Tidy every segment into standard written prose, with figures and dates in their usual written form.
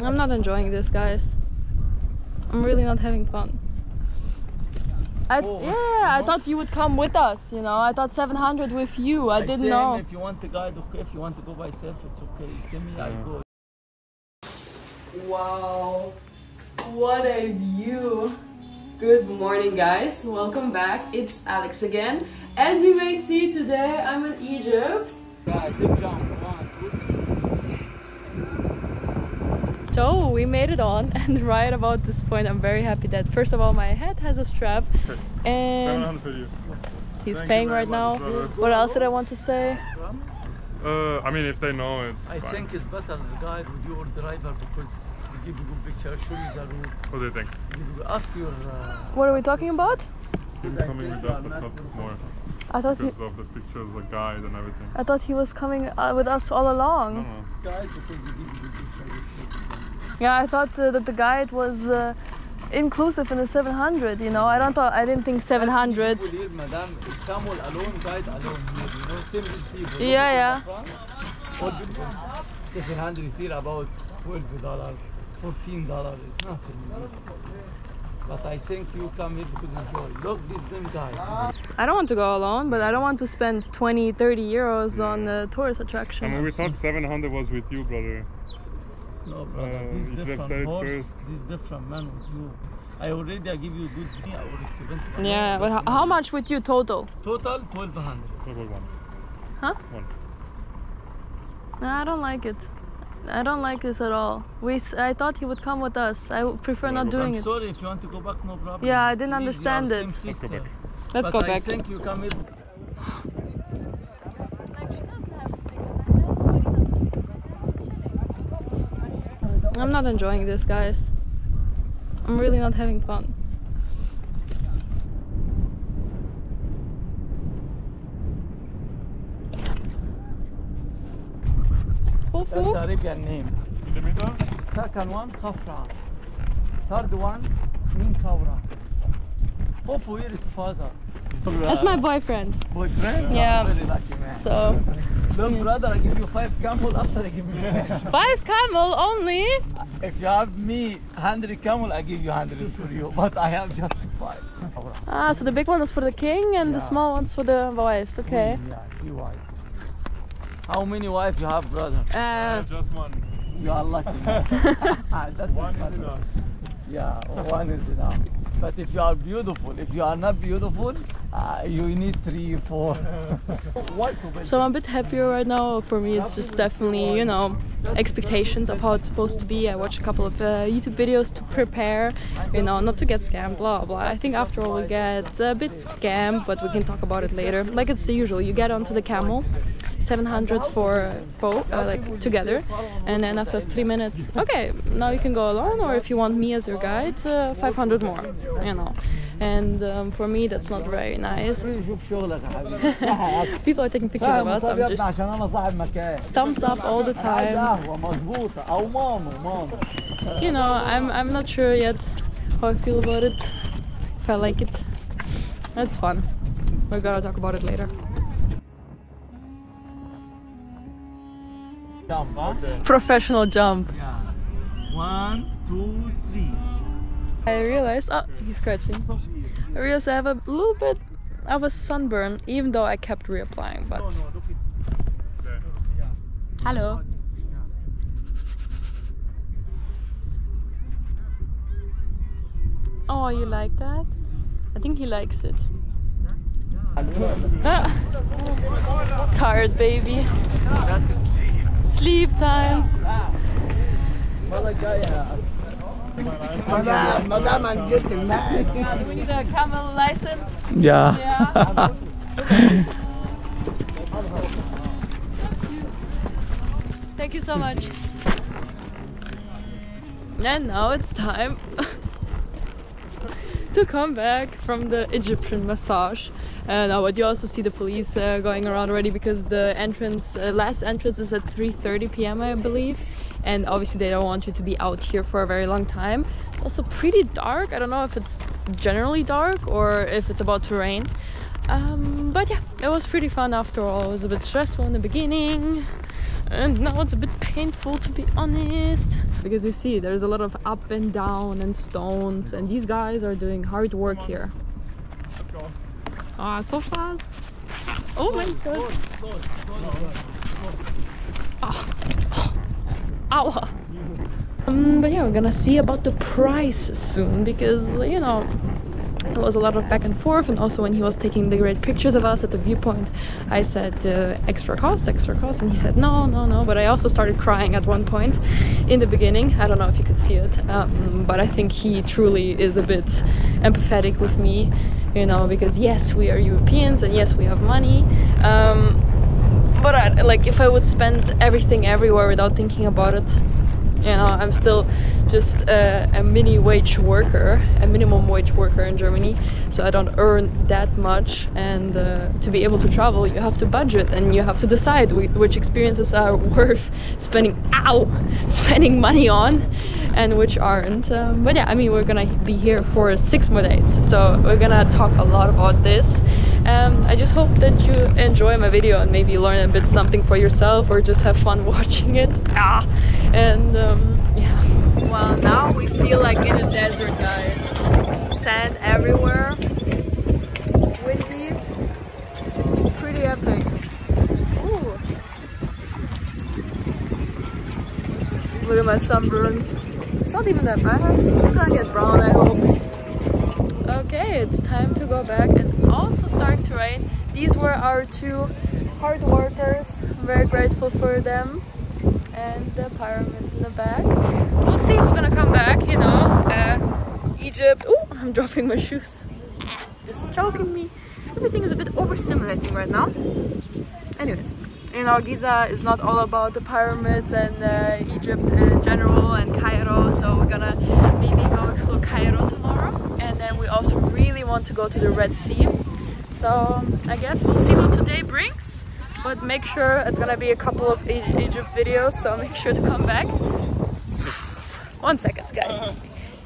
I'm not enjoying this, guys. I'm really not having fun. I thought you would come with us, you know. I thought 700 with you. I didn't know. If you want the guide, okay. If you want to go by yourself, it's okay. Send me, I go. Wow, what a view. Good morning, guys. Welcome back. It's Alex again. As you may see today, I'm in Egypt. So we made it on, and right about this point I'm very happy that first of all my head has a strap, and he's paying right now. What else did I want to say? I mean, if they know, it's I fine. think it's better the guide with your driver because they give you good picture, show you the route. What do you think? Ask your... What are we talking about? Him coming with us would cost us more. I thought because of the pictures, the guide and everything. I thought he was coming with us all along. No. Guide because they give you good picture. Yeah, I thought that the guide was inclusive in the 700, you know. I didn't think 700. Here, madam, camel alone, guide alone here, you know, same as people. Yeah. All people, 700 here about $12, $14 is nothing. But I think you come here because enjoy. Look, this them guy. I don't want to go alone, but I don't want to spend 20, 30 euros on the tourist attraction. I mean, we thought 700 was with you, brother. No, brother, this you should have different said it horse, first. this different man with you. I give you good or expensive. Yeah, but how much with you total? Total 1200. Huh? One. No, I don't like it. I don't like this at all. I thought he would come with us. I would prefer not doing it. I'm sorry, if you want to go back, no problem. Yeah, I didn't understand it. Let's go back. Let's go back. I think you come here. I'm not enjoying this, guys. I'm really not having fun. That's Arabian name. Second one, Khafra. Third one, Min Khawra. Popo here is father. That's my boyfriend. Boyfriend? Yeah. Very lucky man. So. Look, brother, I give you 5 camel after I give you 5 camel only? If you have me 100 camel, I give you 100 for you. But I have just 5. Ah, so the big one is for the king and the small one's for the wives. Okay. Yeah, 3 wives. How many wives you have, brother? Just one. You are lucky. That's one is enough. Yeah, one is enough. But if you are beautiful, if you are not beautiful, you need 3, 4. So I'm a bit happier right now. For me, it's just definitely, you know, expectations of how it's supposed to be. I watched a couple of YouTube videos to prepare, you know, not to get scammed, blah blah. I think after all we get a bit scammed, but we can talk about it later. Like it's the usual, you get onto the camel, 700 for both, like together, and then after 3 minutes, okay, now you can go alone, or if you want me as your guide, 500 more, you know. And for me that's not very nice. People are taking pictures of us. I'm just thumbs up all the time. You know, I'm not sure yet how I feel about it, if I like it. It's fun. We're gonna talk about it later. Jump, huh? Professional jump. Yeah. 1, 2, 3. I realized, oh, he's scratching. I realized I have a little bit of a sunburn, even though I kept reapplying, but... Hello. Oh, you like that? I think he likes it. Ah. Tired baby. Sleep time. Madam, I'm just a man. Do we need a camel license? Yeah. Yeah. Thank you so much. And now it's time to come back from the Egyptian massage. But you also see the police going around already because the entrance, last entrance is at 3:30 p.m. I believe, and obviously they don't want you to be out here for a very long time. It's also pretty dark. I don't know if it's generally dark or if it's about to rain. But yeah, it was pretty fun after all. It was a bit stressful in the beginning, And now it's a bit painful, to be honest, because you see there's a lot of up and down and stones, and these guys are doing hard work here. Ah, so fast. Oh my god. Oh. Ow. But yeah, we're gonna see about the price soon, because you know it was a lot of back and forth, and also when he was taking the great pictures of us at the viewpoint, I said extra cost, and he said no. But I also started crying at one point in the beginning. I don't know if you could see it, but I think he truly is a bit empathetic with me, you know, because yes, we are Europeans and yes, we have money, but like if I would spend everything everywhere without thinking about it, you know, I'm still just a minimum wage worker in Germany, so I don't earn that much, and to be able to travel you have to budget and you have to decide which experiences are worth spending money on and which aren't. But yeah, I mean, we're gonna be here for 6 more days, so we're gonna talk a lot about this. I just hope that you enjoy my video and maybe learn a bit something for yourself, or just have fun watching it. Yeah. Well, now we feel like in a desert, guys. Sand everywhere. Windy. Pretty epic. Ooh. Look at my sunburn. It's not even that bad. It's gonna get brown, I hope. Okay, it's time to go back, and also starting to rain. These were our 2 hard workers. I'm very grateful for them. And the pyramids in the back. We'll see if we're gonna come back, you know. Egypt. Oh, I'm dropping my shoes. This is choking me. Everything is a bit overstimulating right now. Anyways, you know, Giza is not all about the pyramids and Egypt in general and Cairo, so we're gonna maybe go explore Cairo tomorrow. And then we also really want to go to the Red Sea. So I guess we'll see what today brings. But make sure it's gonna be a couple of Egypt videos, so make sure to come back. 1 second, guys.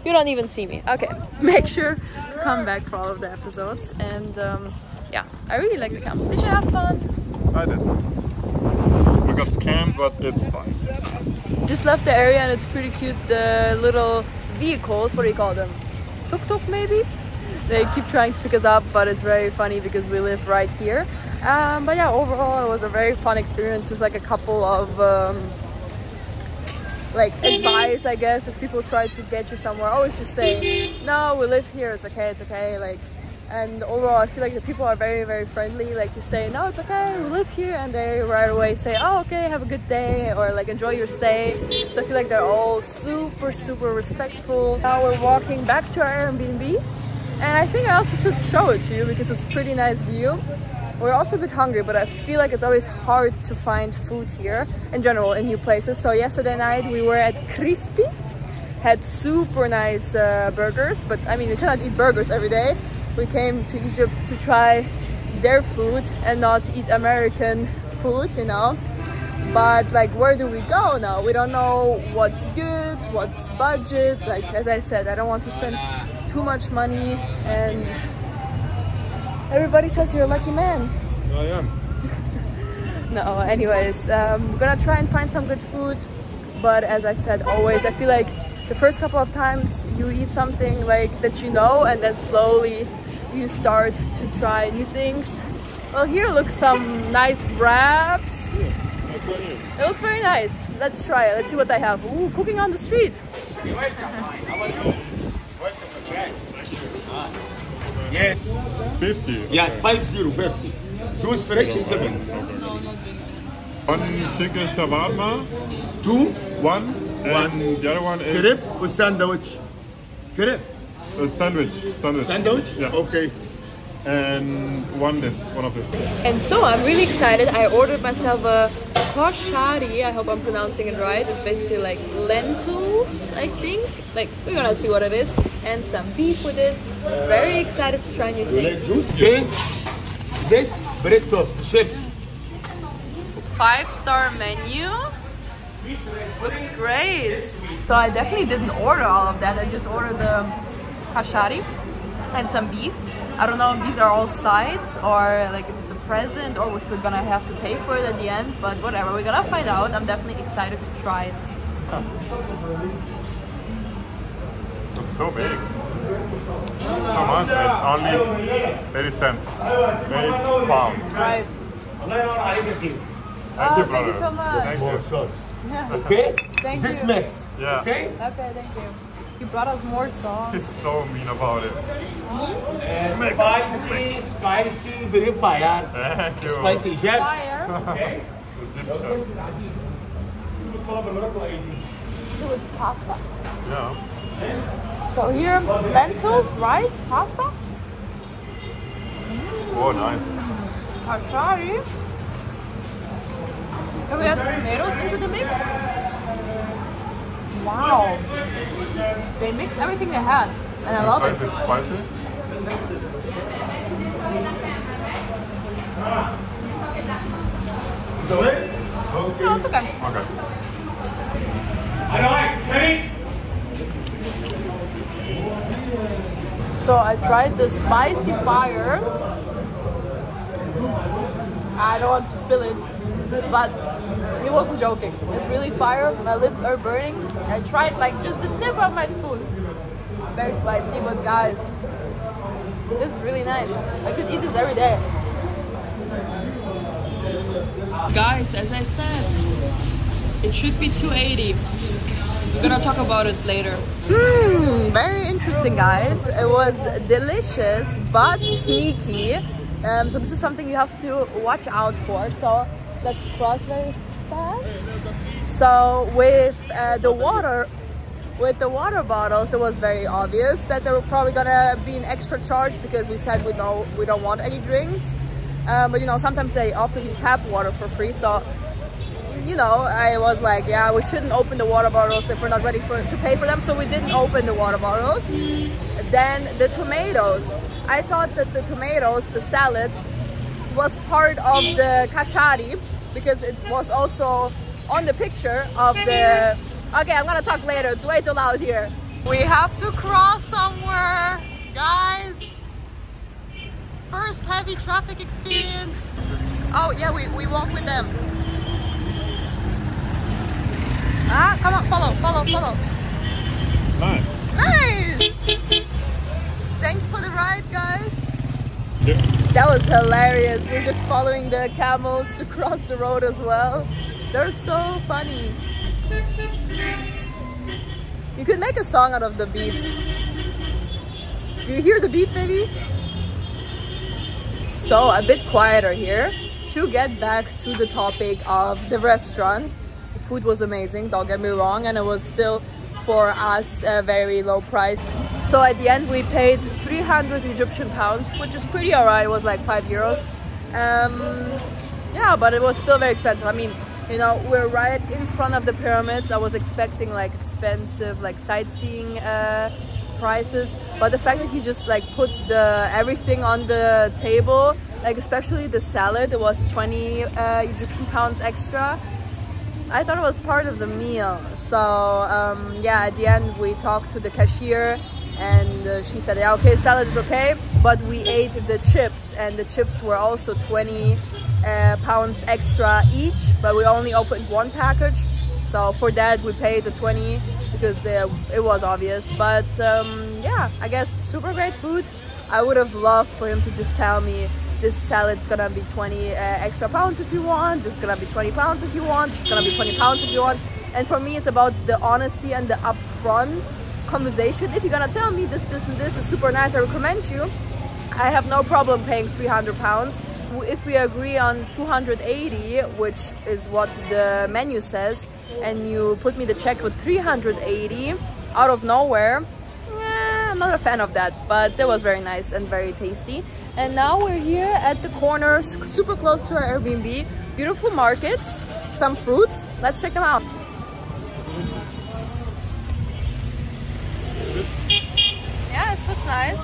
You don't even see me. Okay, make sure to come back for all of the episodes. And yeah, I really like the camels. Did you have fun? I did. We got scammed, but it's fine. Just left the area, and it's pretty cute. The little vehicles, what do you call them? Tuk-tuk maybe? They keep trying to pick us up, but it's very funny because we live right here. But yeah, overall it was a very fun experience. Just like a couple of like advice, I guess, if people try to get you somewhere, always just say no, we live here, it's okay, like. And overall I feel like the people are very, very friendly. Like you say no, it's okay, we live here, and they right away say oh okay, have a good day, or like enjoy your stay. So I feel like they're all super respectful. Now we're walking back to our Airbnb, and I think I also should show it to you because it's a pretty nice view. We're also a bit hungry, but I feel like it's always hard to find food here in general in new places. So yesterday night we were at Crispy, had super nice burgers, but I mean you cannot eat burgers every day. We came to Egypt to try their food and not eat American food, you know. But like, where do we go now? We don't know what's good, what's budget. Like, as I said, I don't want to spend too much money, and everybody says you're a lucky man. I am. No, anyways, we're gonna try and find some good food, but as I said, always I feel like the first couple of times you eat something like that, you know, and then slowly you start to try new things. Well, here looks some nice wraps. It looks very nice. Let's try it. Let's see what they have. Ooh, cooking on the street. Yeah. 50? Yes, 50. Juice fresh 7. One chicken shawarma. 2. 1. And the other one is... Crepe or sandwich? Crepe. A sandwich. Sandwich? Yeah. Okay. And one of this. And so I'm really excited. I ordered myself a koshari. I hope I'm pronouncing it right. It's basically like lentils, I think. Like, we're gonna see what it is. And some beef with it. I'm very excited to try new things. Okay. This bread toast, chips. 5-star menu. Looks great. So I definitely didn't order all of that. I just ordered the koshari and some beef. I don't know if these are all sides or like if it's a present or if we're gonna have to pay for it at the end, but whatever, we're gonna find out. I'm definitely excited to try it. It's so big. So much. It's only 80 cents. 8 pounds. Right. Thank you, Thank brother. you so much. Thank More you. sauce. Yeah. Okay? Thank This you. mix. Yeah. Okay? Okay, thank you. You brought us more sauce. He's so mean about it. Spicy, very fire. Thank you. Spicy jet. Fire. Okay? Egyptian. With pasta. Yeah. So here, lentils, rice, pasta. Oh, nice. Kashari. Can we add tomatoes into the mix? Wow. They mix everything they had, and I love Is it. it spicy? No, it's okay. Okay. So I tried the spicy fire. I don't want to spill it, but he wasn't joking. It's really fire. My lips are burning. I tried like just the tip of my spoon. Very spicy, but guys, this is really nice. I could eat this every day. Guys, as I said, it should be 280. We're gonna talk about it later. Very interesting, guys. It was delicious but sneaky. So this is something you have to watch out for. So let's cross very fast. So with the water bottles, it was very obvious that there were probably gonna be an extra charge because we said we don't want any drinks. But you know, sometimes they offer you tap water for free. So you know, I was like, yeah, we shouldn't open the water bottles if we're not ready to pay for them. So we didn't open the water bottles. Then the tomatoes. I thought that the tomatoes, the salad, was part of the kashari because it was also on the picture of the... Okay, I'm gonna talk later. It's way too loud here. We have to cross somewhere, guys. First heavy traffic experience. Oh yeah, we walk with them. Ah, come on, follow. Nice. Nice! Thanks for the ride, guys. Yeah. That was hilarious. We're just following the camels to cross the road as well. They're so funny. You could make a song out of the beats. Do you hear the beat, baby? So, a bit quieter here. To get back to the topic of the restaurant. The food was amazing, don't get me wrong, and it was still for us a very low price. So at the end we paid 300 Egyptian pounds, which is pretty alright. It was like 5 euros. Yeah, but it was still very expensive. I mean, you know, we're right in front of the pyramids. I was expecting like expensive like sightseeing prices, but the fact that he just like put everything on the table, like especially the salad, it was 20 Egyptian pounds extra. I thought it was part of the meal. So yeah, at the end we talked to the cashier and she said, yeah, okay, salad is okay, but we ate the chips, and the chips were also 20 pounds extra each, but we only opened one package. So for that we paid the 20 because it was obvious. But yeah, I guess super great food. I would have loved for him to just tell me, this salad's gonna be 20 extra pounds if you want, this is gonna be 20 pounds if you want, this is gonna be 20 pounds if you want. And for me, it's about the honesty and the upfront conversation. If you're gonna tell me this and this is super nice, I recommend you, I have no problem paying 300 pounds. If we agree on 280, which is what the menu says, and you put me the check with 380 out of nowhere, I'm not a fan of that, but that was very nice and very tasty. And now we're here at the corner, super close to our Airbnb. Beautiful markets, some fruits. Let's check them out. Yeah, this looks nice.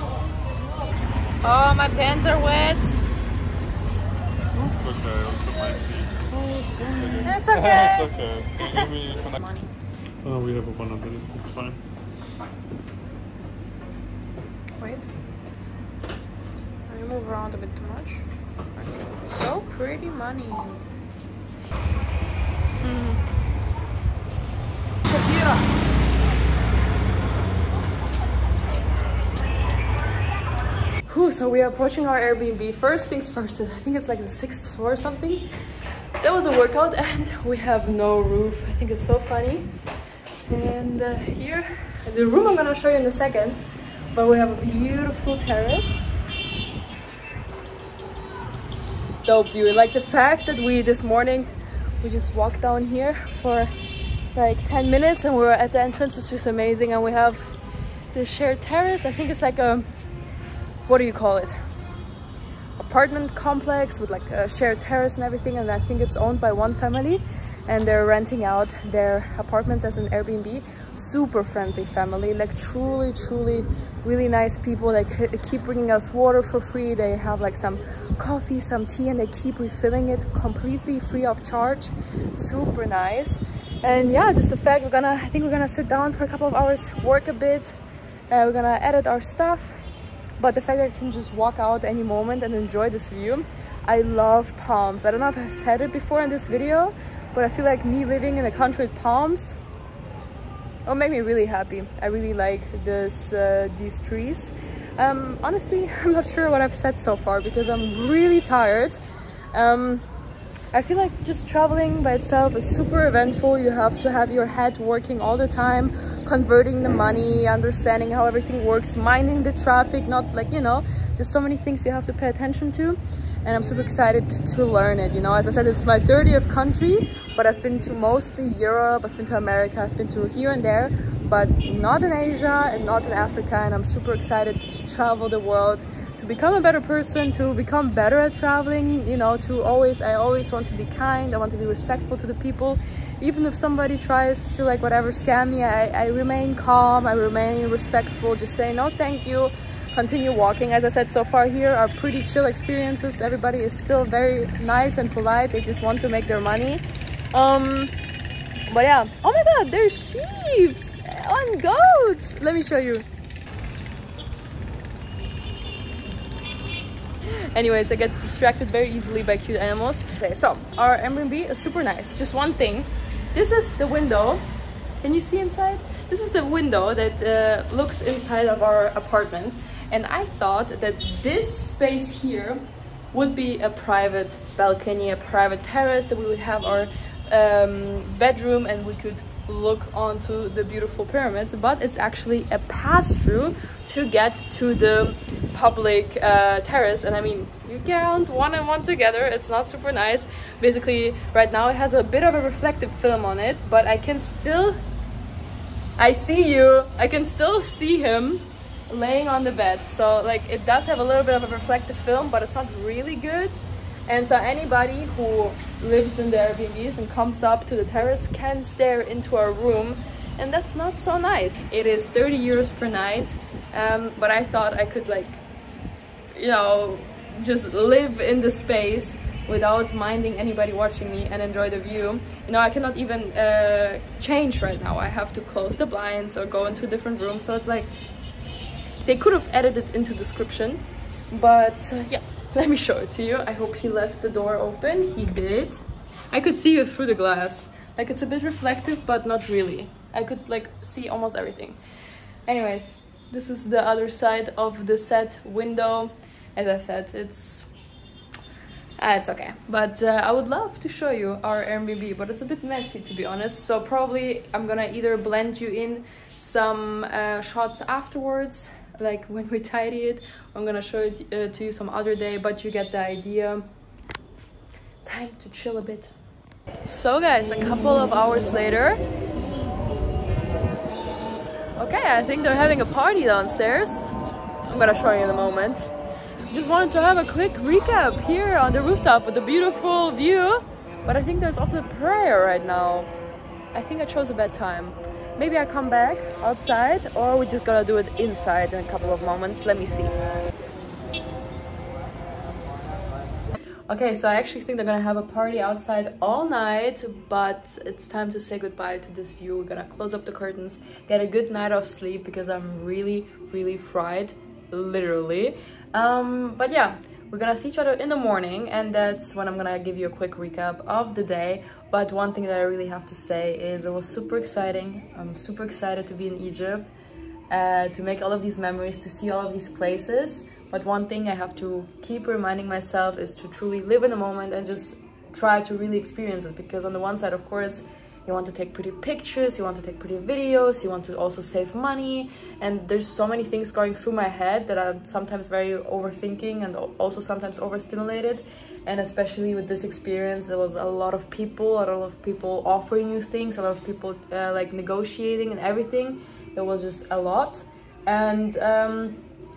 Oh, my pants are wet. It's okay. It's okay. Give me money. Oh, we have a one of it. It's fine. Wait. Can you move around a bit too much? Okay. So pretty money. Whew, so we are approaching our Airbnb. First things first, I think it's like the 6th floor or something. That was a workout and we have no roof. I think it's so funny. And here, the room I'm gonna show you in a second, but we have a beautiful terrace. Dope view. Like the fact that this morning we just walked down here for like 10 minutes and we were at the entrance is just amazing. And we have this shared terrace. I think it's like a, what do you call it? Apartment complex with like a shared terrace and everything. And I think it's owned by one family and they're renting out their apartments as an Airbnb. Super friendly family, like truly really nice people. Like keep bringing us water for free. They have like some coffee, some tea, and they keep refilling it completely free of charge. Super nice. And yeah, just the fact I think we're gonna sit down for a couple of hours, work a bit, we're gonna edit our stuff, but the fact that I can just walk out any moment and enjoy this view. I love palms. I don't know if I've said it before in this video, but I feel like me living in a country with palms will make me really happy. I really like these trees. Honestly, I'm not sure what I've said so far because I'm really tired. I feel like just traveling by itself is super eventful. You have to have your head working all the time, converting the money, understanding how everything works, minding the traffic, not like, you know, just so many things you have to pay attention to. And I'm super excited to learn it. You know, as I said, this is my 30th country, but I've been to mostly Europe, I've been to America, I've been to here and there, but not in Asia and not in Africa. And I'm super excited to travel the world, to become a better person, to become better at traveling, you know, I always want to be kind, I want to be respectful to the people. Even if somebody tries to like whatever scam me, I remain calm, I remain respectful, just say no thank you, continue walking. As I said, so far here are pretty chill experiences. Everybody is still very nice and polite. They just want to make their money. But yeah, oh my god, there's sheep and goats. Let me show you. Anyways, I get distracted very easily by cute animals. Okay, so our Airbnb is super nice. Just one thing, this is the window. Can you see inside? This is the window that looks inside of our apartment. And I thought that this space here would be a private balcony, a private terrace, that we would have our bedroom and we could look onto the beautiful pyramids. But it's actually a pass-through to get to the public terrace. And I mean, you count one and one together, it's not super nice. Basically, right now it has a bit of a reflective film on it, but I can still... I see you! I can still see him laying on the bed. So like it does have a little bit of a reflective film, but it's not really good. And so anybody who lives in the Airbnbs and comes up to the terrace can stare into our room, and that's not so nice. It is 30 euros per night, but I thought I could, like, you know, just live in the space without minding anybody watching me and enjoy the view. You know, I cannot even change right now. I have to close the blinds or go into a different room. So it's like, they could have added it into description, but yeah, let me show it to you. I hope he left the door open. He did. I could see you through the glass. Like, it's a bit reflective, but not really. I could like see almost everything. Anyways, this is the other side of the set window. As I said, it's okay, but I would love to show you our Airbnb, but it's a bit messy, to be honest. So probably I'm gonna either blend you in some shots afterwards, like when we tidy it. I'm gonna show it to you some other day, but you get the idea. Time to chill a bit. So guys, a couple of hours later. Okay, I think they're having a party downstairs. I'm gonna show you in a moment. Just wanted to have a quick recap here on the rooftop with a beautiful view, but I think there's also a prayer right now. I think I chose a bad time. Maybe I come back outside, or we're just gonna do it inside in a couple of moments. Let me see. Okay, so I actually think they're gonna have a party outside all night, but it's time to say goodbye to this view. We're gonna close up the curtains, get a good night of sleep, because I'm really fried. literally. But yeah, we're gonna see each other in the morning, and that's when I'm gonna give you a quick recap of the day. But one thing that I really have to say is it was super exciting. I'm super excited to be in Egypt, to make all of these memories, to see all of these places. But one thing I have to keep reminding myself is to truly live in the moment and just try to really experience it. Because on the one side, of course, you want to take pretty pictures, you want to take pretty videos, you want to also save money, and there's so many things going through my head that I'm sometimes very overthinking and also sometimes overstimulated. And especially with this experience, there was a lot of people offering you things, a lot of people like negotiating and everything. It was just a lot. And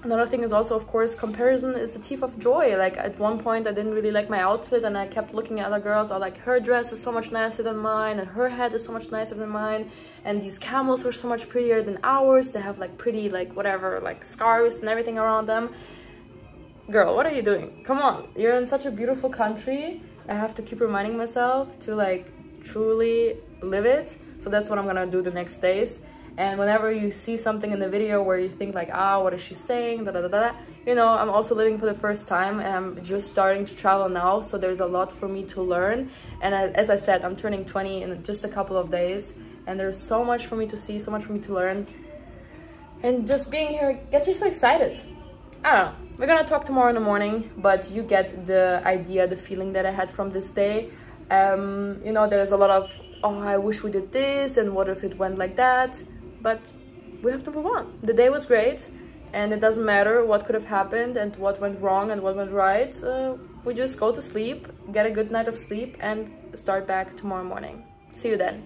another thing is also, of course, comparison is the thief of joy. Like at one point I didn't really like my outfit, and I kept looking at other girls. I was like, her dress is so much nicer than mine, and her head is so much nicer than mine, and these camels are so much prettier than ours. They have like pretty, like whatever, like scarves and everything around them. Girl, what are you doing? Come on, you're in such a beautiful country. I have to keep reminding myself to like truly live it. So that's what I'm gonna do the next days. And whenever you see something in the video where you think like, ah, what is she saying, da da da da, you know, I'm also living for the first time, and I'm just starting to travel now, so there's a lot for me to learn. And as I said, I'm turning 20 in just a couple of days, and there's so much for me to see, so much for me to learn, and just being here gets me so excited. I don't know, we're gonna talk tomorrow in the morning, but you get the idea, the feeling that I had from this day. You know, there's a lot of, oh, I wish we did this, and what if it went like that. But we have to move on. The day was great, and it doesn't matter what could have happened and what went wrong and what went right. We just go to sleep, get a good night of sleep, and start back tomorrow morning. See you then.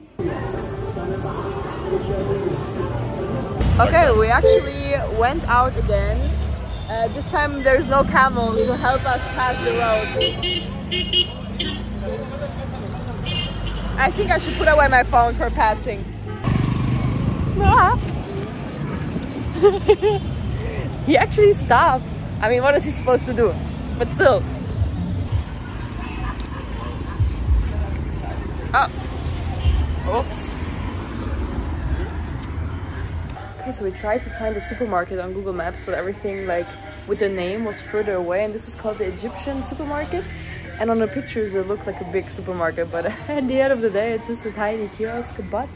Okay, we actually went out again. This time there's no camel to help us pass the road. I think I should put away my phone for passing. He actually stopped. I mean, what is he supposed to do? But still. Oh. Oops. Okay, so we tried to find a supermarket on Google Maps, but everything like with the name was further away, and this is called the Egyptian supermarket. And on the pictures it looked like a big supermarket, but at the end of the day it's just a tiny kiosk. But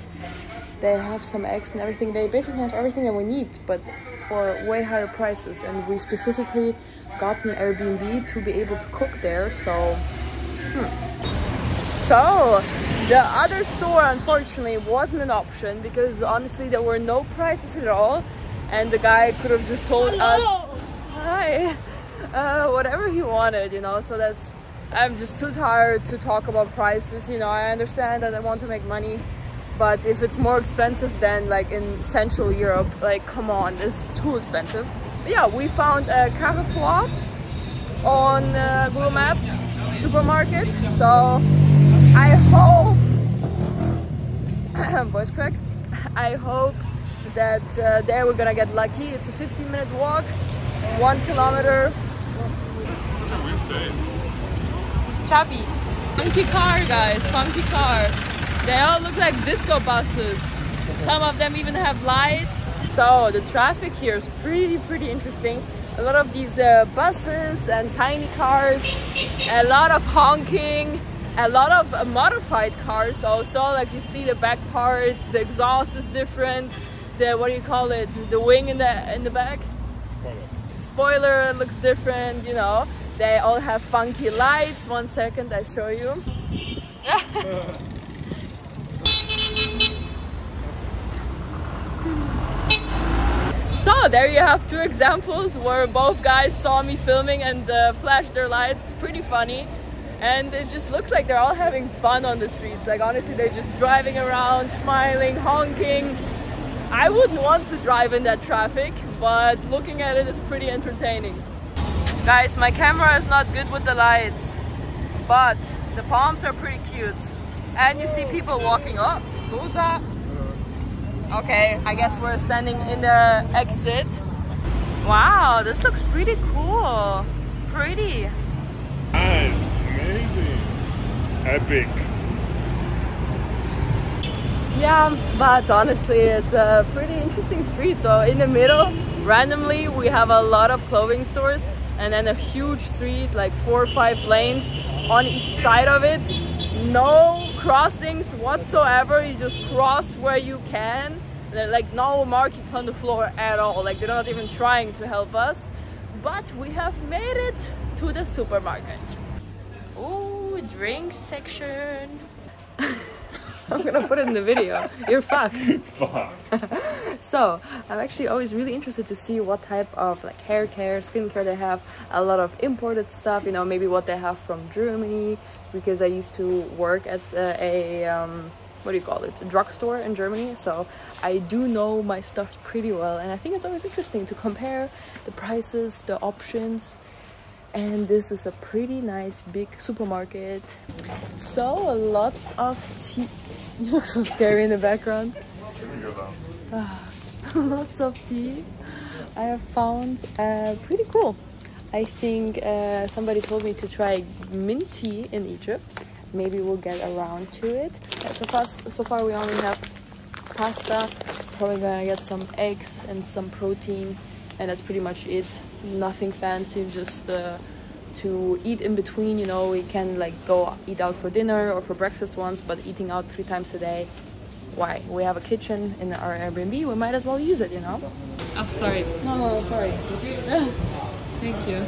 they have some eggs and everything. They basically have everything that we need, but for way higher prices. And we specifically got an Airbnb to be able to cook there. So so the other store unfortunately wasn't an option, because honestly there were no prices at all, and the guy could have just told us hi, whatever he wanted, you know. So that's, I'm just too tired to talk about prices, you know. I understand that I want to make money, but if it's more expensive than like in Central Europe, like come on, it's too expensive. But yeah, we found a Carrefour on Google Maps supermarket. So I hope, voice crack, I hope that there we're gonna get lucky. It's a 15-minute walk, 1 kilometer. This is such a weird place. It's chubby. Funky car, guys, funky car. They all look like disco buses. Some of them even have lights. So the traffic here is pretty interesting. A lot of these buses and tiny cars, a lot of honking, a lot of modified cars also. Like you see the back parts, the exhaust is different. The, what do you call it? The wing in the back. Spoiler looks different, you know. They all have funky lights. 1 second, I show you. So there you have 2 examples where both guys saw me filming and flashed their lights. Pretty funny. And it just looks like they're all having fun on the streets. Like honestly, they're just driving around, smiling, honking. I wouldn't want to drive in that traffic, but looking at it is pretty entertaining. Guys, my camera is not good with the lights, but the palms are pretty cute. And you see people walking up. Scusa. Okay, I guess we're standing in the exit. Wow, this looks pretty cool. Pretty. Nice, amazing, epic. Yeah, but honestly, it's a pretty interesting street. So in the middle, randomly, we have a lot of clothing stores, and then a huge street, like 4 or 5 lanes on each side of it. No crossings whatsoever. You just cross where you can. There are like no markings on the floor at all. Like they're not even trying to help us. But we have made it to the supermarket. Oh, drink section. I'm gonna put it in the video. You're fucked. Fuck. So I'm actually always really interested to see what type of like hair care, skincare they have. A lot of imported stuff, you know, maybe what they have from Germany, because I used to work at what do you call it, a drugstore in Germany, so I do know my stuff pretty well, and I think it's always interesting to compare the prices, the options. And this is a pretty nice big supermarket. So lots of tea. You look so scary in the background. Lots of tea I have found. Pretty cool. I think somebody told me to try mint tea in Egypt. Maybe we'll get around to it. So far we only have pasta. Probably gonna get some eggs and some protein, and that's pretty much it. Nothing fancy, just to eat in between. You know, we can like go eat out for dinner or for breakfast once, but eating out 3 times a day, why? We have a kitchen in our Airbnb, we might as well use it, you know? I'm sorry. No, sorry. Thank you.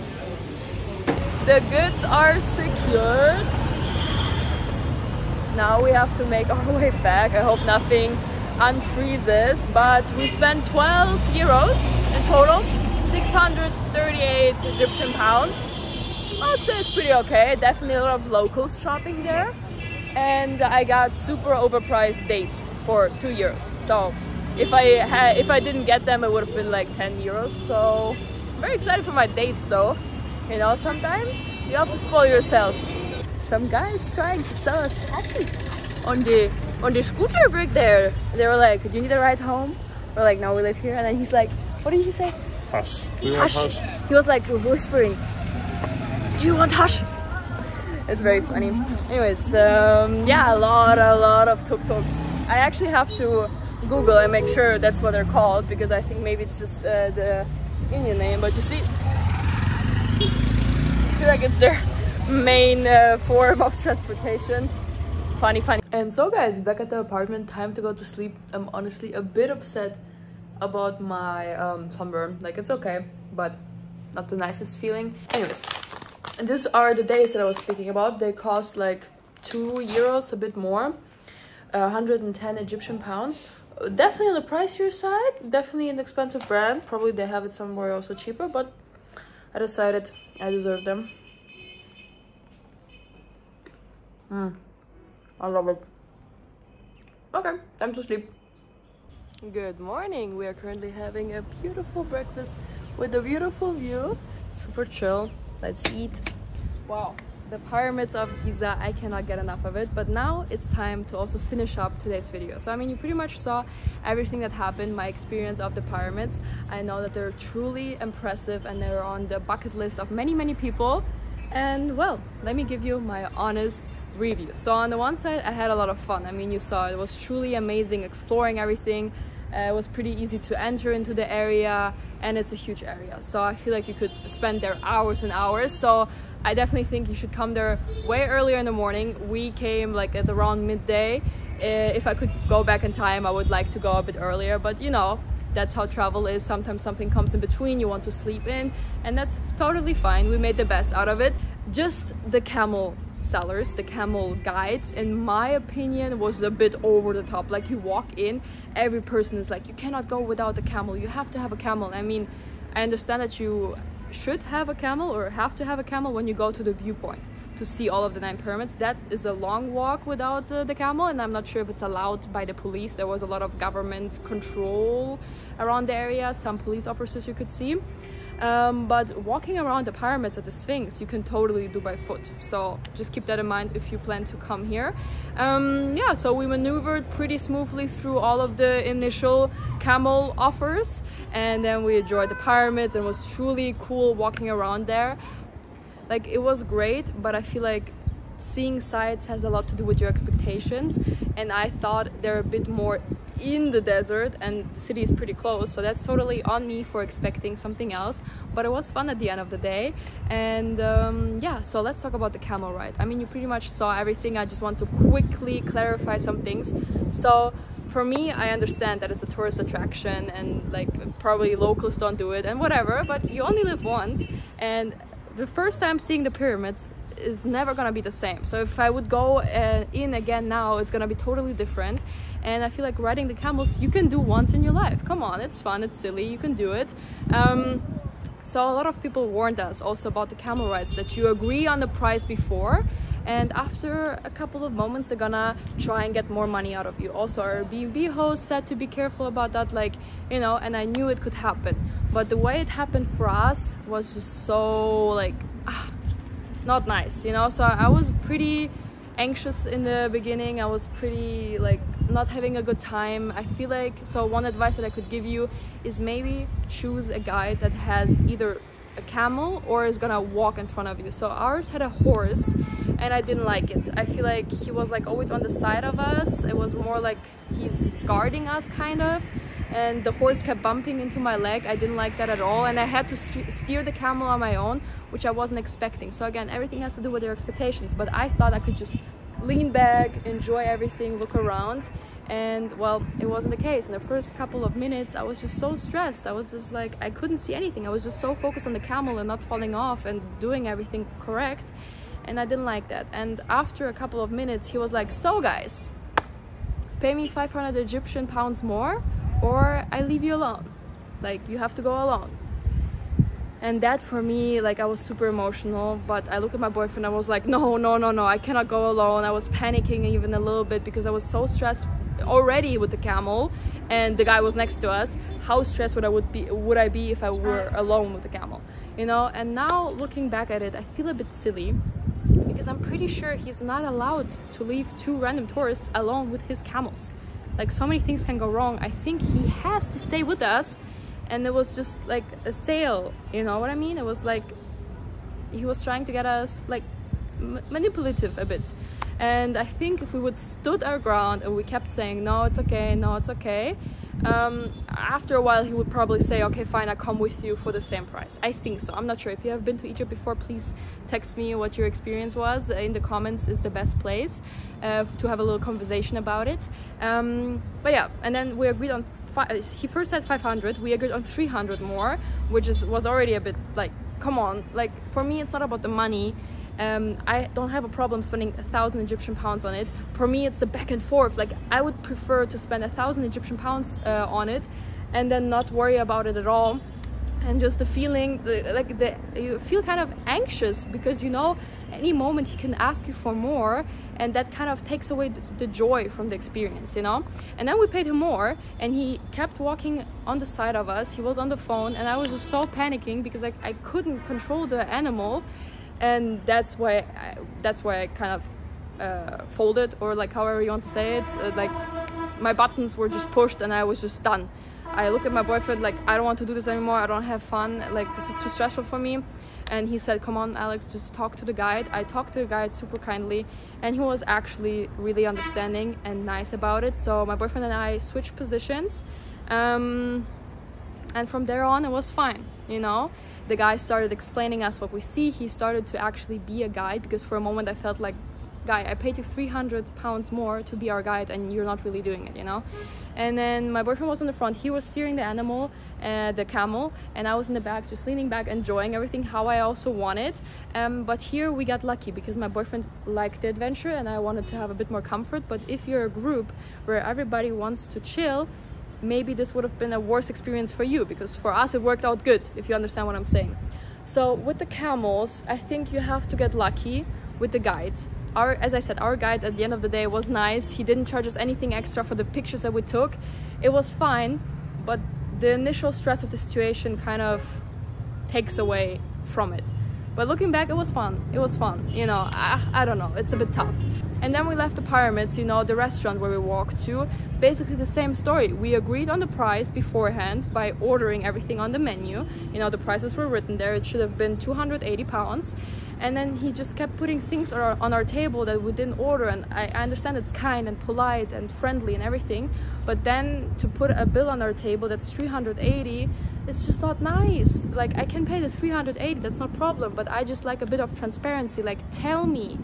The goods are secured. Now we have to make our way back. I hope nothing unfreezes, but we spent 12 euros in total, 638 Egyptian pounds. I'd say it's pretty okay. Definitely a lot of locals shopping there. And I got super overpriced dates for 2 euros. So if I didn't get them, it would have been like 10 euros. So I'm very excited for my dates though. You know, sometimes you have to spoil yourself. Some guys trying to sell us hashish on the scooter break there. They were like, do you need a ride home? We're like, no, we live here. And then he's like, what did you say? Hush. Do you want hush? He was like whispering, do you want hash? It's very funny. Anyways, yeah, a lot of tuk-tuks. I actually have to Google and make sure that's what they're called, because I think maybe it's just the Indian name, but you see, I feel like it's their main form of transportation. Funny. And so guys, back at the apartment, time to go to sleep. I'm honestly a bit upset about my sunburn. Like, it's okay, but not the nicest feeling. Anyways, and these are the dates that I was speaking about. They cost like 2 euros, a bit more, 110 Egyptian pounds. Definitely on the pricier side, definitely an expensive brand. Probably they have it somewhere also cheaper, but I decided I deserve them. I love it. Okay, time to sleep. Good morning. We are currently having a beautiful breakfast with a beautiful view. Super chill. Let's eat. Wow, the pyramids of Giza, I cannot get enough of it. But now it's time to also finish up today's video. So I mean, you pretty much saw everything that happened, my experience of the pyramids. I know that they're truly impressive and they're on the bucket list of many people. And well, let me give you my honest review. So on the one side, I had a lot of fun. I mean, you saw it was truly amazing exploring everything. It was pretty easy to enter into the area, and it's a huge area, so I feel like you could spend there hours and hours. So I definitely think you should come there way earlier in the morning. We came like at around midday. If I could go back in time, I would like to go a bit earlier, but you know, that's how travel is. Sometimes something comes in between, you want to sleep in, and that's totally fine. We made the best out of it. Just the camel sellers, the camel guides, in my opinion, was a bit over the top. Like, you walk in, every person is like, you cannot go without a camel, you have to have a camel. I mean, I understand that you should have a camel or have to have a camel when you go to the viewpoint to see all of the 9 pyramids. That is a long walk without the camel, and I'm not sure if it's allowed by the police. There was a lot of government control around the area, some police officers you could see. But walking around the pyramids at the Sphinx, you can totally do by foot. So just keep that in mind if you plan to come here. Yeah, so we maneuvered pretty smoothly through all of the initial camel offers, and then we enjoyed the pyramids, and it was truly cool walking around there. Like, it was great, but I feel like seeing sights has a lot to do with your expectations, and I thought they're a bit more in the desert and the city is pretty close, so that's totally on me for expecting something else. But it was fun at the end of the day. And yeah, so let's talk about the camel ride. I mean, you pretty much saw everything. I just want to quickly clarify some things. So for me, I understand that it's a tourist attraction and like probably locals don't do it and whatever, but you only live once, and the first time seeing the pyramids is never gonna be the same. So if I would go in again now, it's gonna be totally different. And I feel like riding the camels you can do once in your life. Come on, it's fun, it's silly, you can do it. So a lot of people warned us also about the camel rides, that you agree on the price before, and after a couple of moments they're gonna try and get more money out of you. Also our Airbnb host said to be careful about that, like, you know, and I knew it could happen. But the way it happened for us was just so like not nice, you know. So I was pretty anxious in the beginning. I was pretty like not having a good time. I feel like, so one advice that I could give you is maybe choose a guide that has either a camel or is gonna walk in front of you. So ours had a horse and I didn't like it. I feel like he was like always on the side of us. It was more like he's guarding us kind of, and the horse kept bumping into my leg. I didn't like that at all, and I had to steer the camel on my own, which I wasn't expecting. So again, everything has to do with your expectations, but I thought I could just lean back, enjoy everything, look around, and well, it wasn't the case. In the first couple of minutes I was just so stressed. I was just like, I couldn't see anything. I was just so focused on the camel and not falling off and doing everything correct, and I didn't like that. And after a couple of minutes he was like, so guys, pay me 500 Egyptian pounds more or I leave you alone, like you have to go alone. And that for me, like, I was super emotional. But I looked at my boyfriend, I was like, no, I cannot go alone. I was panicking even a little bit because I was so stressed already with the camel, and the guy was next to us. How stressed would I be if I were alone with the camel, you know? And now looking back at it, I feel a bit silly because I'm pretty sure he's not allowed to leave two random tourists alone with his camels. Like, so many things can go wrong. I think he has to stay with us. And it was just like a sale, you know what I mean? It was like he was trying to get us like manipulative a bit. And I think if we would stood our ground and we kept saying, no, it's okay, no, it's okay, after a while he would probably say, okay, fine, I come with you for the same price. I think so. I'm not sure. If you have been to Egypt before, please text me what your experience was. In the comments is the best place to have a little conversation about it. But yeah, and then we agreed on he first said 500, we agreed on 300 more, which was already a bit like, come on. Like, for me it's not about the money. I don't have a problem spending 1,000 Egyptian pounds on it. For me it's the back and forth. Like, I would prefer to spend 1,000 Egyptian pounds on it and then not worry about it at all. And just the feeling, you feel kind of anxious because you know any moment he can ask you for more, and that kind of takes away the joy from the experience, you know? And then we paid him more and he kept walking on the side of us. He was on the phone and I was just so panicking because I couldn't control the animal, and that's why I kind of folded, or like however you want to say it, like my buttons were just pushed and I was just done. I looked at my boyfriend like, I don't want to do this anymore, I don't have fun, like this is too stressful for me. And he said, come on Alex, just talk to the guide. I talked to the guide super kindly and he was actually really understanding and nice about it. So my boyfriend and I switched positions, and from there on it was fine, you know? The guy started explaining us what we see. He started to actually be a guide, because for a moment I felt like, guy, I paid you 300 pounds more to be our guide and you're not really doing it, you know? And then my boyfriend was in the front, he was steering the animal, the camel, and I was in the back just leaning back, enjoying everything how I also wanted. But here we got lucky because my boyfriend liked the adventure and I wanted to have a bit more comfort. But if you're a group where everybody wants to chill, maybe this would have been a worse experience for you, because for us it worked out good, if you understand what I'm saying. So with the camels, I think you have to get lucky with the guide. As I said, our guide at the end of the day was nice. He didn't charge us anything extra for the pictures that we took. It was fine, but the initial stress of the situation kind of takes away from it. But looking back, it was fun. It was fun, you know. I don't know, it's a bit tough. And then we left the pyramids, you know, the restaurant where we walked to. Basically the same story. We agreed on the price beforehand by ordering everything on the menu. You know, the prices were written there. It should have been 280 pounds. and then he just kept putting things on our table that we didn't order. And I understand it's kind and polite and friendly and everything, but then to put a bill on our table that's 380, it's just not nice. Like, I can pay the 380, that's no problem, but I just like a bit of transparency. Like, tell me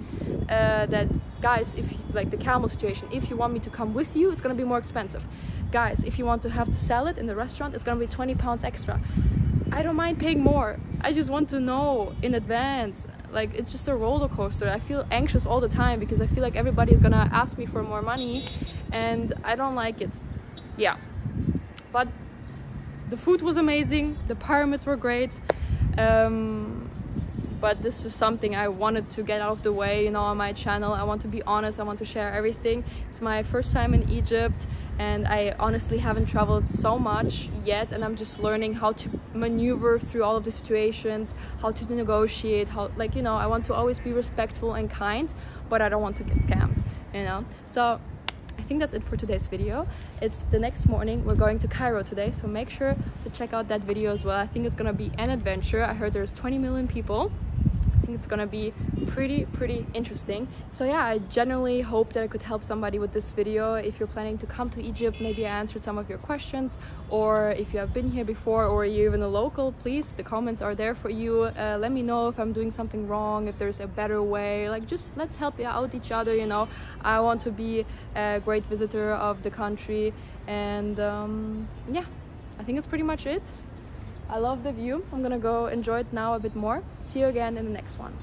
that, guys, if like the camel situation, if you want me to come with you, it's gonna be more expensive. Guys, if you want to have the salad in the restaurant, it's gonna be 20 pounds extra. I don't mind paying more. I just want to know in advance. Like, it's just a roller coaster. I feel anxious all the time because I feel like everybody's gonna ask me for more money, and I don't like it. Yeah, but the food was amazing, the pyramids were great, but this is something I wanted to get out of the way, you know, on my channel. I want to be honest, I want to share everything. It's my first time in Egypt, and I honestly haven't traveled so much yet, and I'm just learning how to maneuver through all of the situations, how to negotiate, how, like, you know, I want to always be respectful and kind, but I don't want to get scammed, you know. So I think that's it for today's video. It's the next morning. We're going to Cairo today, so make sure to check out that video as well. I think it's gonna be an adventure. I heard there's 20 million people. I think it's gonna be pretty interesting. So yeah, I genuinely hope that I could help somebody with this video. If you're planning to come to Egypt, maybe I answered some of your questions, or if you have been here before or you're even a local, please, the comments are there for you. Let me know if I'm doing something wrong, if there's a better way. Like, just let's help out each other, you know. I want to be a great visitor of the country, and yeah, I think that's pretty much it. I love the view. I'm gonna go enjoy it now a bit more. See you again in the next one.